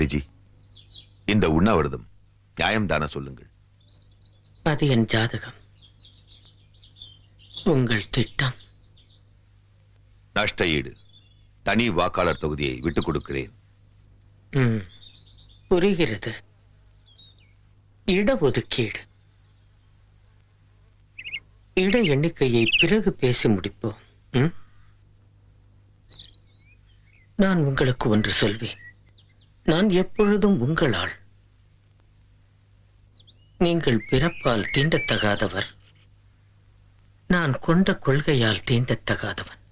பாண்டிஜி, இந்த உண்ணாவிரதம் நியாயம்தான சொல்லுங்கள். அது என் ஜாதகம். உங்கள் திட்டம்? நஷ்ட ஈடு, தனி வாக்காளர் தொகுதியை விட்டுக் கொடுக்கிறேன். புரிகிறது. இடஒதுக்கீடு, இட எண்ணிக்கையை பிறகு பேசி முடிப்போம். நான் உங்களுக்கு ஒன்று சொல்வேன். நான் எப்பொழுதும் உங்களால். நீங்கள் பிறப்பால் தீண்டத்தகாதவர், நான் கொண்ட கொள்கையால் தீண்டத்தகாதவன்.